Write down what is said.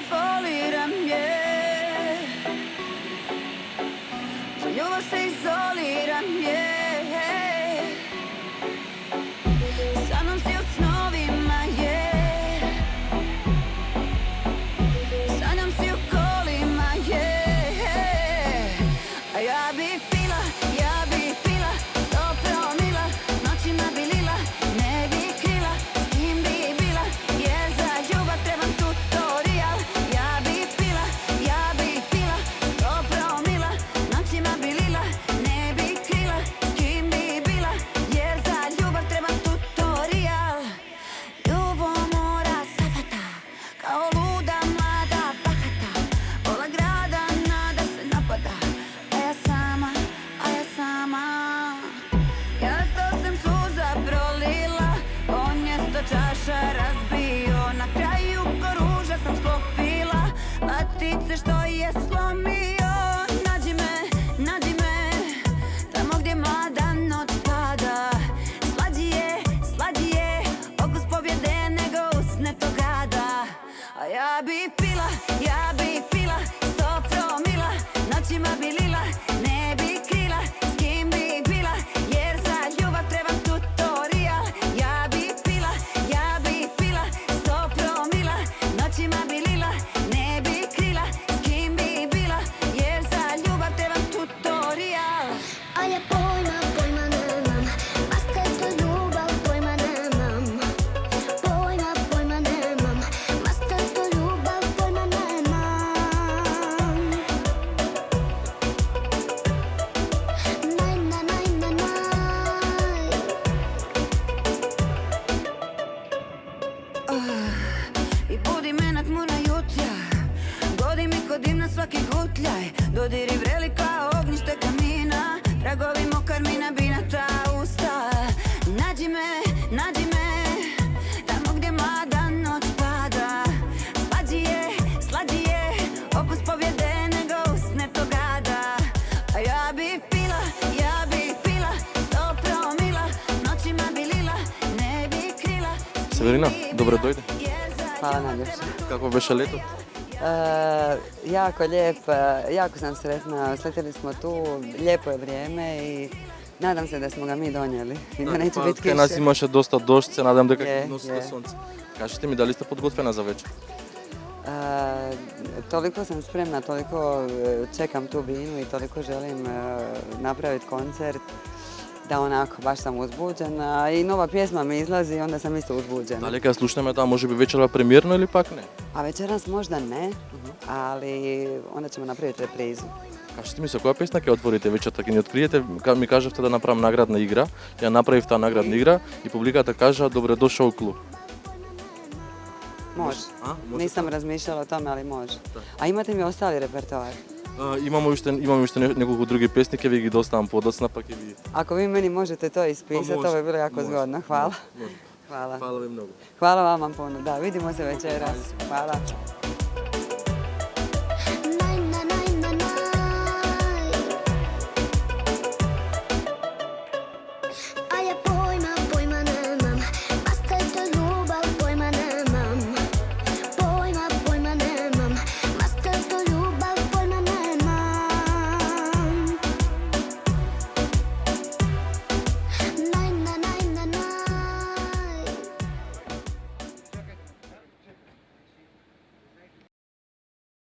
foliram je. Za ljubav se izoliram je. Sa mnom si u snovima je. Sa njom si u kolima je. A ja bi pila, ja bi pila 100 promila, noćima bi lila, ne bi krila s kim bi bila, jer za ljubav trebam tutorial. Ja bi pila 100 promila, noćima bi lila, ne bi krila s kim bi bila, jer za ljubav trebam tutorial. Ljubomora safata, kao luda mlada bahata, pola grada nada se napada, a ja sama, ja 100 sam suza prolila, on je 100 čaša razbio, na kraju ko ruža sam sklopila, latice što je slomio. Nađi me, tamo gdje mlada noć pada, slađi je, okus pobjede nego usne to gada. A ja bi pila 100 promila, noćima bi lila, ne bi krila s kim bi bila, jer za ljubav trebam tutorial. Ja bi pila 100 promila, noćima bi lila, ne bi krila s kim bi bila, jer za ljubav trebam tutorial. A ja pojma nemam, ma šta je to ljubav, pojma nemam. Pojma nemam, ma šta je to ljubav, pojma nemam. I budi me na tmurna jutra, godi mi ko dim na svaki gutljaj, dodiri vreli kao ognjište kamina, tragovi mokar mi nabina ta usta. Nađi me, tamo gdje mlada noć pada, slađi je, okus pobjede nego usne to gada. A ja bi pila 100 promila, noćima bi lila, ne bi krila. Severina, dobro dojde. Hvala najljepše. Kako beše leto? Jako lijep, jako sam sretna, sletjeli smo tu, lijepo je vrijeme i nadam se da smo ga mi donijeli i da neće biti Kaj nas kiše. imаше dosta дождце, nadam дека Je, ќе носите je. сонце. Кажете ми, дали сте подготвена за вечер? Toliko sam spremna, toliko čekam tu binu i toliko želim napraviti koncert da onako baš sam uzbuđena i nova pjesma mi izlazi i onda sam isto uzbuđena. Дали ќе слушнеме таа може би вечерва премиерно или пак не? A večeras možda ne, ali onda ćemo napraviti reprizu. Кажете ми со која песна ќе отворите вечерта, ќе ни откриете, ми кажавте да направам наградна игра, ја направив таа наградна игра и публиката кажа добре дошол клуб. Može. Може Nisam razmišljala o tome, ali može. A imate mi ostali repertoar? Имаме уште неколку други песни, ќе ви ги доставам подоцна, па ќе ви... Ako vi meni možete to ispisati, može, to bi bilo jako može, zgodno. Hvala. Може. Hvala. Hvala ви многу. Hvala vama puno. Da, vidimo se večeras. Hvala.